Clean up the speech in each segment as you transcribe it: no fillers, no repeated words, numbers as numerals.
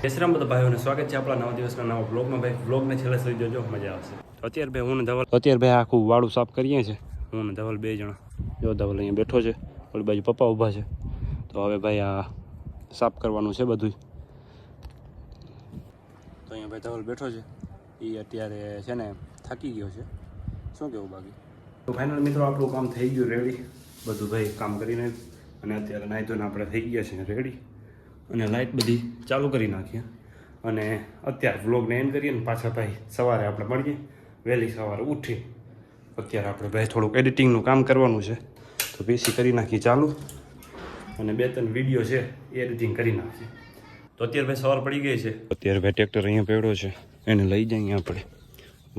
કેસરામ બધા ભાઈઓને સ્વાગત છે આપણા નવા દિવસના નવા બ્લોગમાં. ભાઈ બ્લોગને છેલ્લે સુધી જોજો, મજા આવશે. અત્યારે ભાઈ હું ને ધવલ આખું વાળું સાફ કરીએ છીએ. હું ને ધવલ 2 જણા. જો ધવલ અહીંયા બેઠો છે, ઓલી બાજુ પપ્પા ઊભા છે. તો હવે ભાઈ આ સાફ કરવાનું છે બધું. તો અહીંયા ભાઈ ધવલ બેઠો છે, એ અત્યારે છે ને થાકી ગયો છે. શું કેવું બાકી? તો ફાઇનલ મિત્રો આપણું કામ થઈ ગયું રેડી. બધું ભાઈ કામ કરીને અને અત્યારે નાહી ધોઈને આપણે થઈ ગયા છીએ રેડી. અને લાઇટ બધી ચાલુ કરી નાખીએ અને અત્યારે વ્લોગને એન્ડ કરીએ ને પાછા ભાઈ સવારે આપણે મળીએ વહેલી સવારે ઉઠી. અત્યારે આપણે ભાઈ થોડુંક એડિટિંગનું કામ કરવાનું છે, તો પીસી કરી નાખીએ ચાલુ અને 2-3 વિડીયો છે એ એડિટિંગ કરી નાખીએ. તો અત્યારે ભાઈ સવાર પડી ગઈ છે. અત્યારે ભાઈ ટ્રેક્ટર અહીંયા પડ્યો છે, એને લઈ જઈએ આપણે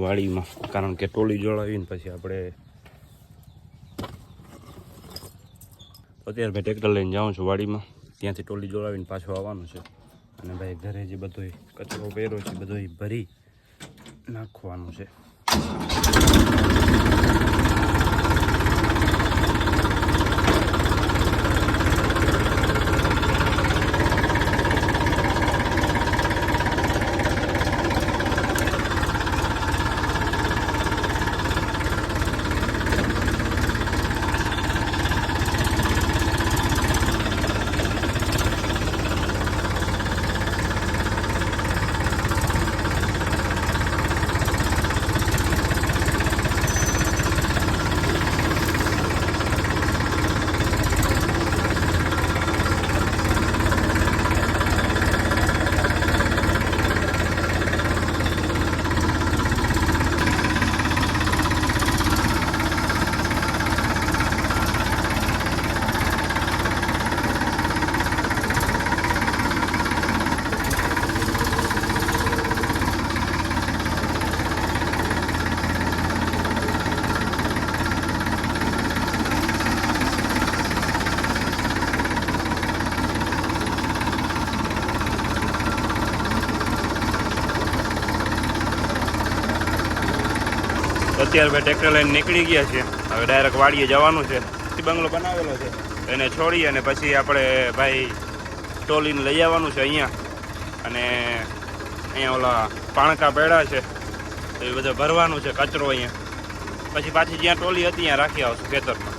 વાડીમાં, કારણ કે ટોલી જોડાવીને પછી આપણે અત્યારે ભાઈ ટ્રેક્ટર લઈને જાઉં છું વાડીમાં. ત્યાંથી ટોલી જોડાવીને પાછો આવવાનું છે અને ભાઈ ઘરે જે બધો કચરો પહેર્યો છે બધો ભરી નાખવાનું છે. અત્યારે ભાઈ ટ્રેક્ટર લઈને નીકળી ગયા છે. હવે ડાયરેક્ટ વાડીએ જવાનું છે. બંગલો બનાવેલો છે એને છોડી અને પછી આપણે ભાઈ ટોલીને લઈ આવવાનું છે અહીંયા. અને અહીંયા ઓલા પાણકા પેડા છે તો એ બધું ભરવાનું છે કચરો અહીંયા. પછી પાછી જ્યાં ટોલી હતી ત્યાં રાખી આવશું ખેતરમાં.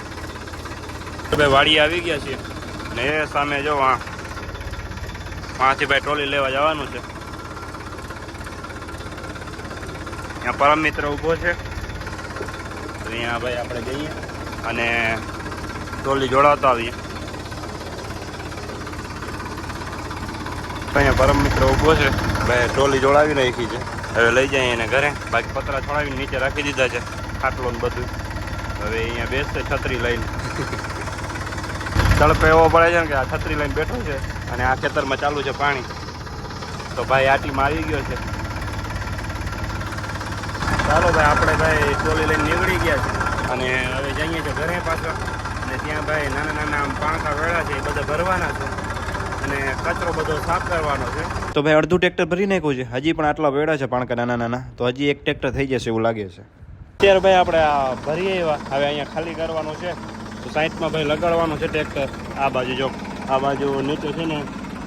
ભાઈ વાડીએ આવી ગયા છીએ ને એ સામે જો વાંથી ભાઈ ટોલી લેવા જવાનું છે. ત્યાં પરમ મિત્ર ઊભો છે, અહીંયા ભાઈ આપણે જઈએ અને ટોલી જોડાવતા આવીએ. અહીંયા પરમ મિત્ર ઊભો છે ભાઈ, ટોલી જોડાવી નાખી છે. હવે લઈ જઈએ એને ઘરે. બાકી પતરા છોડાવીને નીચે રાખી દીધા છે, ખાટલો ને બધું. હવે અહીંયા બેસશે છત્રી લઈને. તડકો એવો પડે છે ને કે આ છત્રી લઈને બેઠો છે અને આ ખેતરમાં ચાલુ છે પાણી. તો ભાઈ આટીમાં આવી ગયો છે. ચાલો ભાઈ આપણે ભાઈ ટોલી લઈને નીકળી ગયા છે અને હવે જઈએ છીએ ઘરે પાછળ. અને ત્યાં ભાઈ નાના નાના પાણકા વેળા છે એ બધા ભરવાના છે અને કચરો બધો સાફ કરવાનો છે. તો ભાઈ અડધું ટ્રેક્ટર ભરી નાખ્યું છે, હજી પણ આટલા વેળા છે પાણકા નાના નાના, તો હજી એક ટ્રેક્ટર થઈ જશે એવું લાગે છે. અત્યારે ભાઈ આપણે આ ભરીએ એવા હવે અહીંયા ખાલી કરવાનું છે. તો સાઈડમાં ભાઈ લગાડવાનું છે ટ્રેક્ટર. આ બાજુ જો આ બાજુ નીચે છે ને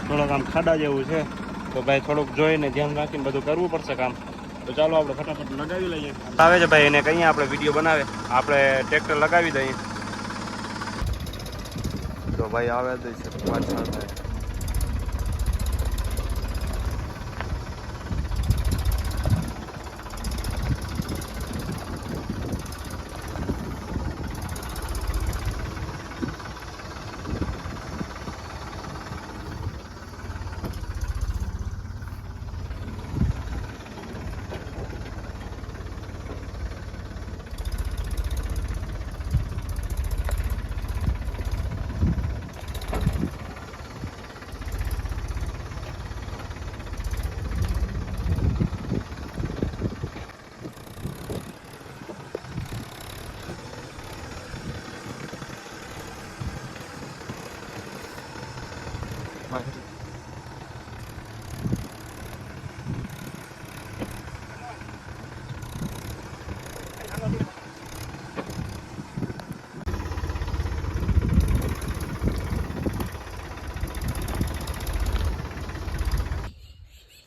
થોડોક આમ ખાડા જેવું છે, તો ભાઈ થોડુંક જોઈને ધ્યાન રાખીને બધું કરવું પડશે કામ. તો ચાલો આપણે ફટાફટ લગાવી લઈએ. આવે છે ભાઈ એને કહીએ આપણે વિડીયો બનાવે, આપણે ટ્રેક્ટર લગાવી દઈએ. તો ભાઈ આવે જ છે પાછળ.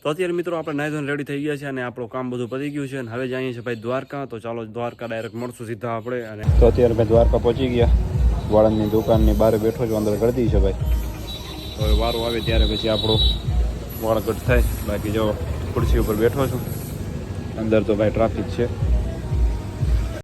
તો અત્યારે મિત્રો આપણે નાઈ ધોઈને રેડી થઈ ગયા છે અને આપણું કામ બધું પતી ગયું છે અને હવે જઈએ છીએ ભાઈ દ્વારકા. તો ચાલો દ્વારકા ડાયરેક્ટ મળશું સીધા આપણે. અને તો અત્યારે ભાઈ દ્વારકા પહોંચી ગયા. વાળંદની દુકાનની બહાર બેઠો છું, અંદર ગળદી છે ભાઈ. તો હવે વારો આવે ત્યારે પછી આપણું વાળ કટ થાય. બાકી જો ખુરશી ઉપર બેઠો છું, અંદર તો ભાઈ ટ્રાફિક છે.